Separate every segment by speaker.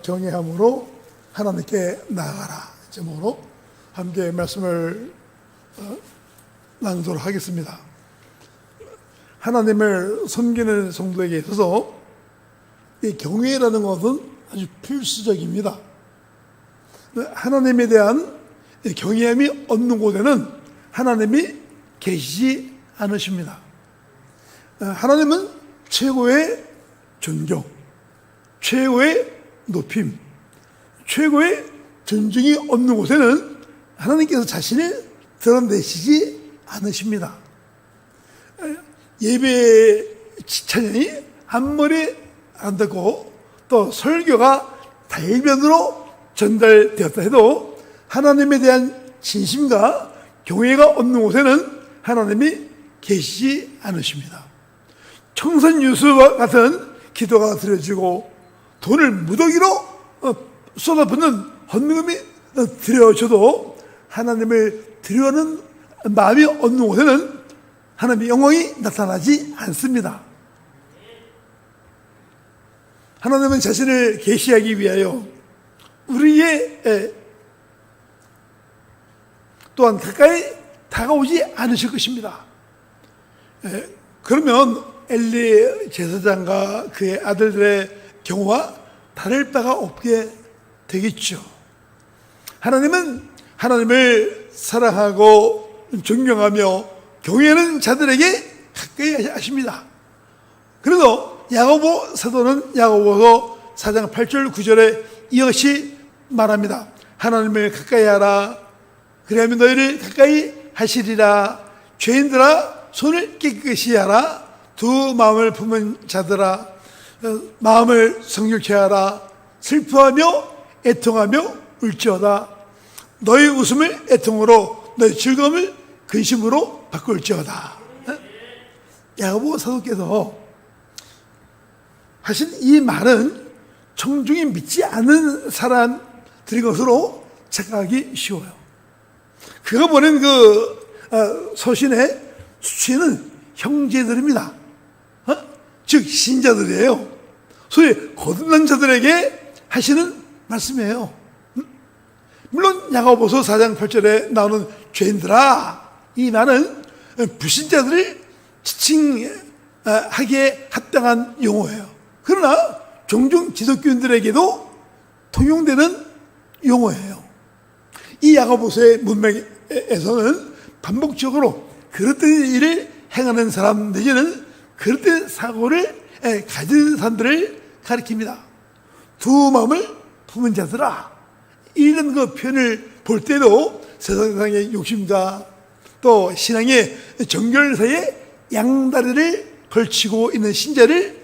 Speaker 1: 경외함으로 하나님께 나아가라 제목으로 함께 말씀을 낭독을 하겠습니다. 하나님을 섬기는 성도에게 있어서 이 경외라는 것은 아주 필수적입니다. 하나님에 대한 경외함이 없는 곳에는 하나님이 계시지 않으십니다. 하나님은 최고의 존경, 최고의 높임, 최고의 존중이 없는 곳에는 하나님께서 자신을 드러내시지 않으십니다. 예배 찬양이 앞머리 안 듣고 또 설교가 달변으로 전달되었다 해도 하나님에 대한 진심과 경외가 없는 곳에는 하나님이 계시지 않으십니다. 청선유수와 같은 기도가 드려지고 돈을 무더기로 쏟아붓는 헌금이 드려져도 하나님을 드려는 마음이 없는 곳에는 하나님의 영광이 나타나지 않습니다. 하나님은 자신을 계시하기 위하여 우리의 또한 가까이 다가오지 않으실 것입니다. 그러면 엘리 제사장과 그의 아들들의 경우와 다를 바가 없게 되겠죠. 하나님은 하나님을 사랑하고 존경하며 경외하는 자들에게 가까이 하십니다. 그래도 야고보 사도는 야고보서 4장 8절 9절에 이것이 말합니다. 하나님을 가까이 하라. 그리하면 너희를 가까이 하시리라. 죄인들아 손을 깨끗이 하라. 두 마음을 품은 자들아 마음을 성결케 하라. 슬퍼하며 애통하며 울지어다. 너희 웃음을 애통으로 너희 즐거움을 근심으로 바꿀지어다. 야고보 사도께서 하신 이 말은 청중이 믿지 않는 사람들의 것으로 착각하기 쉬워요. 그가 보낸 서신의 수치는 형제들입니다. 즉 신자들이에요. 소위 거듭난 자들에게 하시는 말씀이에요. 물론 야고보서 4장 8절에 나오는 죄인들아, 이 말은 불신자들을 지칭하기에 합당한 용어예요. 그러나 종종 기독교인들에게도 통용되는 용어예요. 이 야고보서의 문맥에서는 반복적으로 그릇된 일을 행하는 사람 내지는 그릇된 사고를 가진 사람들을 가리킵니다. 두 마음을 품은 자들아, 이런 그 표현을 볼 때도 세상의 욕심과 또 신앙의 정결사에 양다리를 걸치고 있는 신자를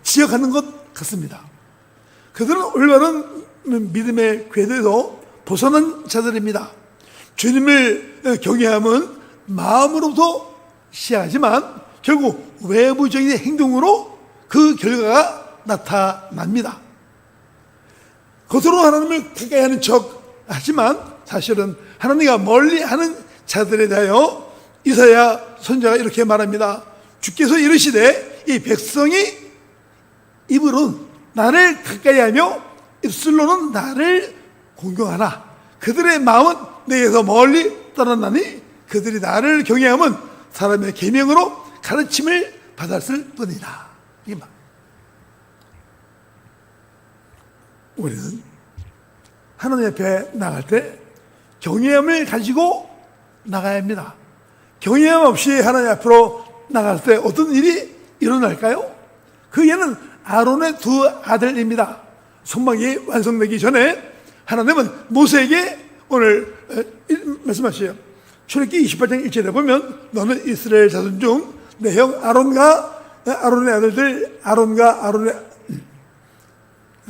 Speaker 1: 지적하는 것 같습니다. 그들은 올바른 믿음의 궤도에서 벗어난 자들입니다. 주님을 경외함은 마음으로부터 시작하지만 결국 외부적인 행동으로 그 결과가 나타납니다. 겉으로 하나님을 가까이 하는 척 하지만 사실은 하나님과 멀리 하는 자들에 대하여 이사야 선지자가 이렇게 말합니다. 주께서 이르시되 이 백성이 입으로는 나를 가까이 하며 입술로는 나를 공경하나 그들의 마음은 내게서 멀리 떠났나니 그들이 나를 경외함은 사람의 계명으로 가르침을 받았을 뿐이다. 이게 말. 우리는 하나님 앞에 나갈 때 경외함을 가지고 나가야 합니다. 경외함 없이 하나님 앞으로 나갈 때 어떤 일이 일어날까요? 그 예는 아론의 두 아들입니다. 성막이 완성되기 전에 하나님은 모세에게 오늘 말씀하시죠. 출애굽기 28장 1절에 보면 너는 이스라엘 자손 중 내 형 아론과 아론의 아들들 아론과 아론의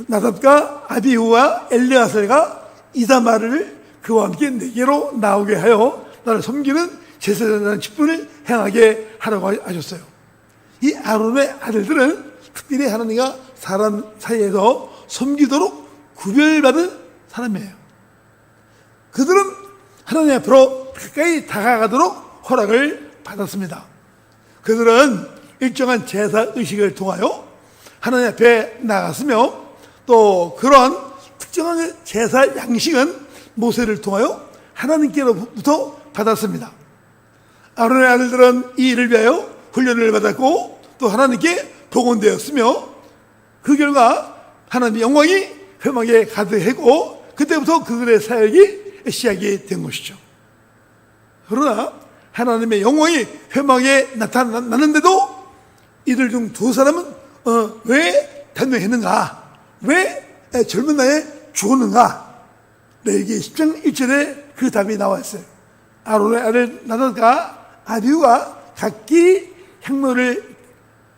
Speaker 1: 나답과 아비후와 엘리아살과 이다마를 그와 함께 내게로 나오게 하여 나를 섬기는 제사장이라는 직분을 행하게 하라고 하셨어요. 이 아론의 아들들은 특별히 하나님과 사람 사이에서 섬기도록 구별받은 사람이에요. 그들은 하나님 앞으로 가까이 다가가도록 허락을 받았습니다. 그들은 일정한 제사 의식을 통하여 하나님 앞에 나갔으며 또 그러한 특정한 제사 양식은 모세를 통하여 하나님께로부터 받았습니다. 아론의 아들들은 이 일을 위하여 훈련을 받았고 또 하나님께 복원되었으며 그 결과 하나님의 영광이 회막에 가득했고 그때부터 그들의 사역이 시작이 된 것이죠. 그러나 하나님의 영광이 회막에 나타났는데도 이들 중 두 사람은 왜 단명했는가? 왜 젊은 나이에 죽었는가? 레위기 10장 1절에 그 답이 나와 있어요. 아론의 아들 나답과 아비후가 각기 향로를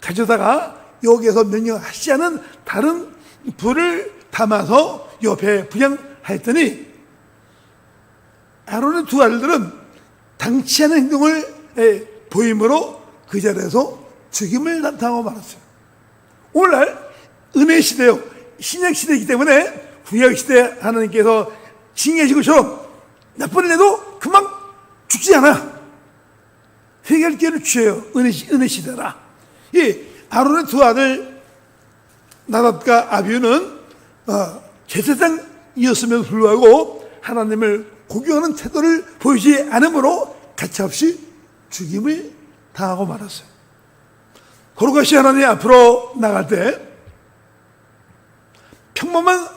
Speaker 1: 가져다가 여기에서 명령하지 않은 다른 불을 담아서 옆에 분양하였더니 아론의 두 아들들은 당치 않은 행동을 보임으로 그 자리에서 죽임을 당하고 말았어요. 오늘날 은혜 시대요, 신약 시대이기 때문에 구약 시대 하나님께서 징계하신 것처럼 나쁜 일 해도 금방 죽지 않아. 회개할 기회를 주셔요. 은혜 시대라. 이 아론의 두 아들 나답과 아비후는 제사장이었음에도 불구하고 하나님을 공경하는 태도를 보이지 않으므로 가차없이 죽임을 당하고 말았어요. 거룩하신 하나님 앞으로 나갈 때 평범한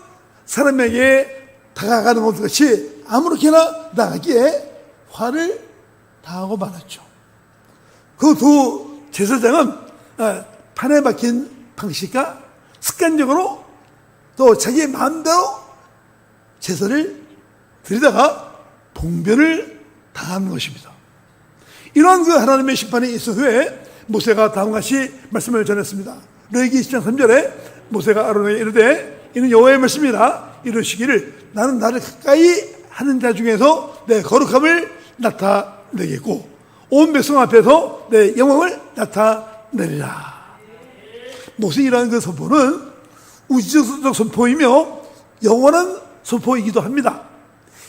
Speaker 1: 사람에게 다가가는 것 같이 아무렇게나 나가기에 화를 당하고 말았죠. 그 두 제사장은 판에 박힌 방식과 습관적으로 또 자기의 마음대로 제사를 드리다가 봉변을 당한 것입니다. 이러한 그 하나님의 심판이 있은 후에 모세가 다음과 같이 말씀을 전했습니다. 레위기 10장 3절에 모세가 아론에게 이르되 이는 여호와의 말씀이라 이르시기를 나는 나를 가까이 하는 자 중에서 내 거룩함을 나타내겠고 온 백성 앞에서 내 영광을 나타내리라. 모세의 이러한 그 선포는 우주적 선포이며 영원한 선포이기도 합니다.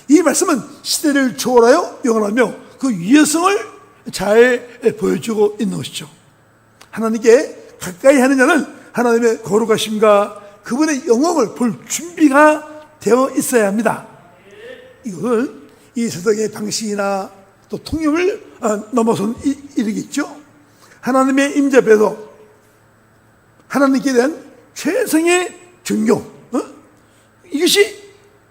Speaker 1: 이 말씀은 시대를 초월하여 영원하며 그 위헌성을 잘 보여주고 있는 것이죠. 하나님께 가까이 하는 자는 하나님의 거룩하심과 그분의 영광을 볼 준비가 되어 있어야 합니다. 이것은 이 세상의 방식이나 또 통념을 넘어선 일이겠죠. 하나님의 임재 앞에서 하나님께 대한 최상의 존경, 이것이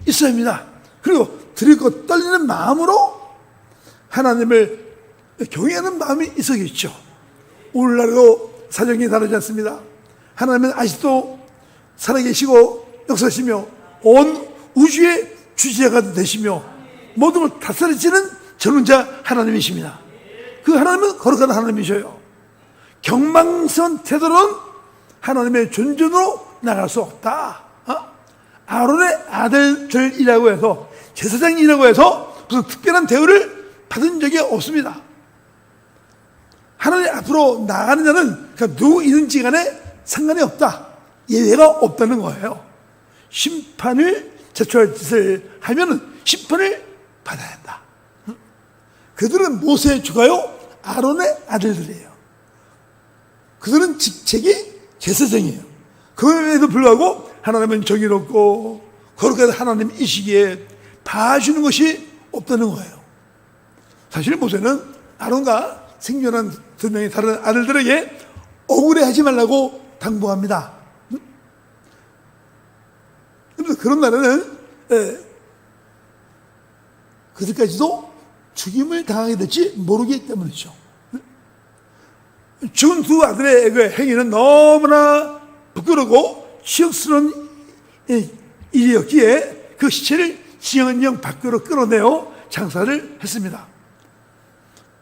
Speaker 1: 있어야 합니다. 그리고 드리고 떨리는 마음으로 하나님을 경외하는 마음이 있어야겠죠. 오늘날도 사정이 다르지 않습니다. 하나님은 아직도 살아계시고 역사하시며 온 우주의 주제가 되시며 모든 걸 다스리시는 전능자 하나님이십니다. 그 하나님은 거룩한 하나님이셔요. 경망스러운 태도로는 하나님의 존전으로 나갈 수 없다. 아론의 아들들이라고 해서 제사장이라고 해서 무슨 특별한 대우를 받은 적이 없습니다. 하나님 앞으로 나가는 자는 그러니까 누구이든지 간에 상관이 없다. 예외가 없다는 거예요. 심판을 자초할 짓을 하면은 심판을 받아야 한다. 그들은 모세의 주가요 아론의 아들들이에요. 그들은 직책이 제사장이에요. 그럼에도 불구하고 하나님은 정의롭고 거룩한 하나님이시기에 봐주는 것이 없다는 거예요. 사실 모세는 아론과 생존한 두 명의 다른 아들들에게 억울해하지 말라고 당부합니다. 그런데 그런 날에는 그들까지도 죽임을 당하게 될지 모르기 때문이죠. 죽은 두 아들의 그 행위는 너무나 부끄럽고 치욕스러운 일이었기에 그 시체를 지연령 밖으로 끌어내어 장사를 했습니다.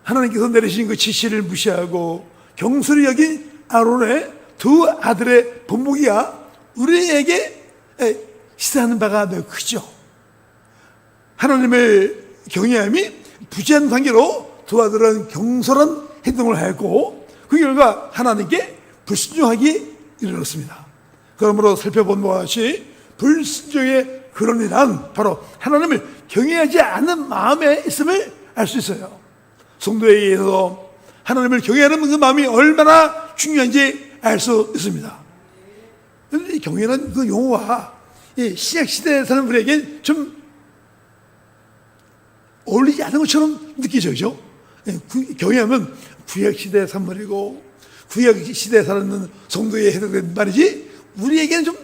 Speaker 1: 하나님께서 내리신 그 지시를 무시하고 경솔히 여긴 아론의 두 아들의 본보기가 우리에게 시사하는 바가 매우 크죠. 하나님을 경외함이 부재한 관계로 두 아들은 경솔한 행동을 하였고 그 결과 하나님께 불순종하기 이르렀습니다. 그러므로 살펴본 바와 같이 불순종의 근원이란 바로 하나님을 경외하지 않는 마음에 있음을 알 수 있어요. 성도에 의해서 하나님을 경외하는 그 마음이 얼마나 중요한지 알 수 있습니다. 그런데 이 경외는 그 용어가 이 신약시대에 사는 우리에게 좀 어울리지 않은 것처럼 느껴져죠. 경외하면 구약시대의 산물이고 구약시대에 사는 성도에 해당되는 말이지 우리에게는 좀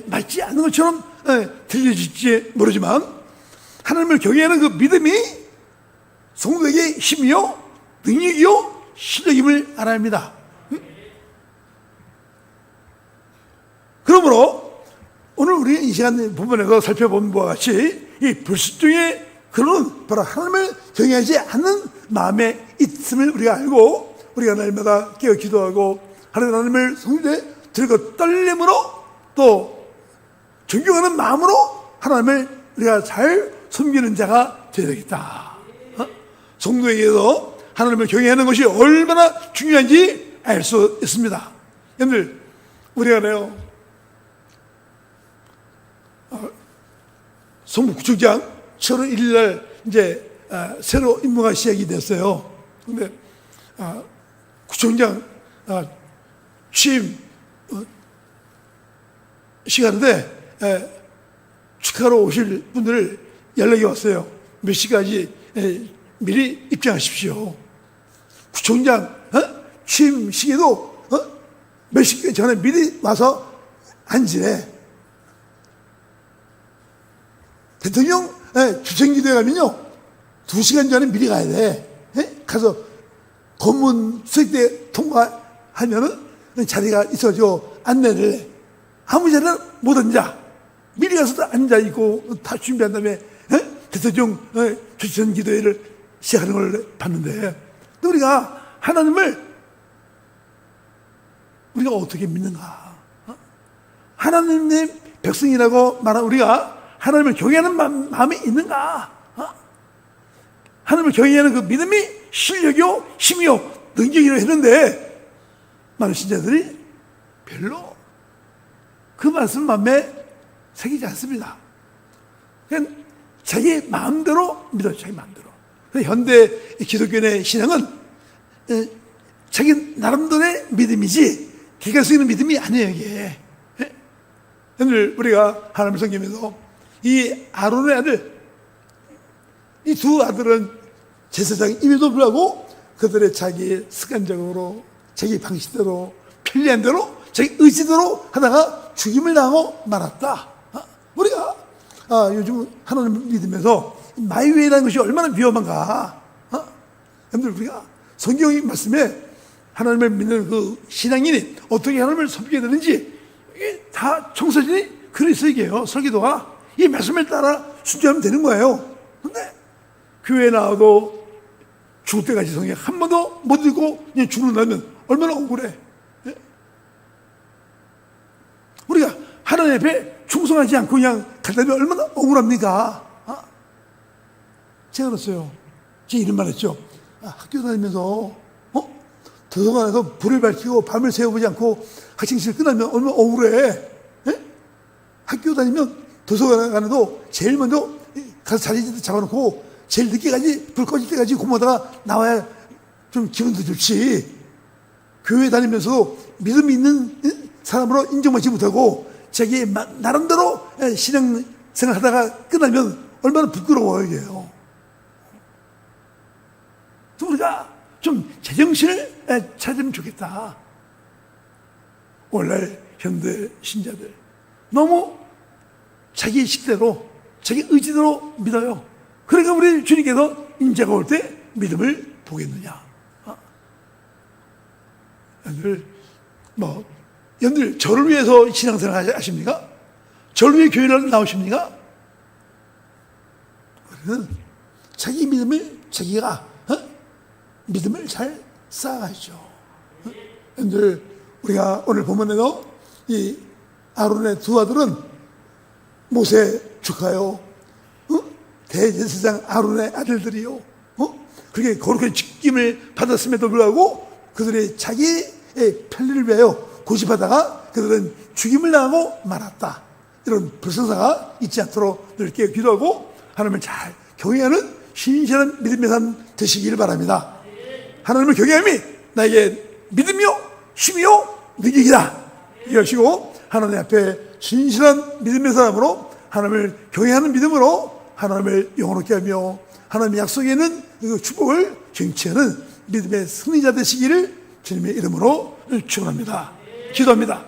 Speaker 1: 맞지 않는 것처럼 들려질지 모르지만 하나님을 경외하는 그 믿음이 성도에게 힘이요 능력이요 실력임을 알아야 합니다. 그러므로 오늘 우리 이 시간 본문에서 살펴본 바와 같이 이 불순종의 그런 바로 하나님을 경외하지 않는 마음에 있음을 우리가 알고 우리가 날마다 깨어 기도하고 하나님을 성도에 들고 떨림으로 또 존경하는 마음으로 하나님을 우리가 잘 섬기는 자가 되어야 되겠다. 성도에게도 하나님을 경외하는 것이 얼마나 중요한지 알 수 있습니다. 여러분들 우리가 성북구청장 7월 1일 날 이제 새로 임무가 시작이 됐어요. 근데 구청장 취임 시간인데 축하로 오실 분들 연락이 왔어요. 몇 시까지 미리 입장하십시오. 구청장 취임 시기도 몇 시 전에 미리 와서 앉으래. 대통령 주정기도에 가면요 2시간 전에 미리 가야 돼. 가서 검문 수색대 통과하면은 자리가 있어가지고 안내를 해. 아무 자리나 못 앉아. 미리 가서 앉아 있고 다 준비한 다음에 대통령 주정기도회를 시작하는 걸 봤는데, 또 우리가 하나님을 우리가 어떻게 믿는가? 하나님의 백성이라고 말하는 우리가 하나님을 경외하는 마음이 있는가? 하나님을 경외하는 그 믿음이 실력이요, 힘이요, 능력이라고 했는데 많은 신자들이 별로 그 말씀 마음에 새기지 않습니다. 그냥 자기 마음대로 믿어요. 자기 마음대로. 현대 기독교의 신앙은 자기 나름대로의 믿음이지 기가 쓰이는 믿음이 아니에요. 이게. 오늘 우리가 하나님을 섬기면서 이 아론의 아들, 이 두 아들은 제사장임에도 불구하고 그들의 자기 습관적으로 자기 방식대로 편리한 대로 자기 의지대로 하다가 죽임을 당하고 말았다. 우리가 요즘 하나님을 믿으면서 마이웨이라는 것이 얼마나 위험한가. 여러분들 우리가 성경의 말씀에 하나님을 믿는 그 신앙인이 어떻게 하나님을 섬기게 되는지 이게 다 청소년이 그리스도 얘기해요. 설교도가 이 말씀을 따라 순종하면 되는 거예요. 근데 교회에 나와도 죽을 때까지 성경 한 번도 못 읽고 그냥 죽는다면 얼마나 억울해. 우리가 하나님 앞에 충성하지 않고 그냥 간다면 얼마나 억울합니까? 제가 그랬어요. 제 이런 말 했죠. 학교 다니면서 도서관에서 불을 밝히고 밤을 새워보지 않고 학생실 끝나면 얼마나 억울해. 학교 다니면 도서관에도 제일 먼저 가서 자리 잡아놓고 제일 늦게까지 불 꺼질 때까지 공부하다가 나와야 좀 기분도 좋지. 교회 다니면서도 믿음이 있는 사람으로 인정받지 못하고 자기 나름대로 신앙생활 하다가 끝나면 얼마나 부끄러워요. 이게요. 우리가 좀 제정신을 찾으면 좋겠다. 오늘날 현대 신자들 너무 자기 식대로 자기 의지대로 믿어요. 그러니까 우리 주님께서 인자가 올 때 믿음을 보겠느냐. 여러분들 저를 위해서 신앙생활 하십니까? 저를 위해 교회를 나오십니까? 우리는 자기 믿음을 자기가 믿음을 잘 쌓아가죠. 여러분들 우리가 오늘 본문에도 이 아론의 두 아들은 모세 축하요, 대제사장 아론의 아들들이요, 그렇게 거룩한 직임을 받았음에도 불구하고 그들의 자기의 편리를 위하여 고집하다가 그들은 죽임을 당하고 말았다. 이런 불성사가 있지 않도록 늘 깨어 기도하고 하나님을 잘 경외하는 신실한 믿음의 삶 되시기를 바랍니다. 하나님을 경외함이 나에게 믿음이요 힘이요 능력이다. 이러시고 하나님 앞에 진실한 믿음의 사람으로 하나님을 경외하는 믿음으로 하나님을 영원롭게 하며 하나님의 약속에 있는 그 축복을 경치하는 믿음의 승리자 되시기를 주님의 이름으로 축원합니다. 기도합니다.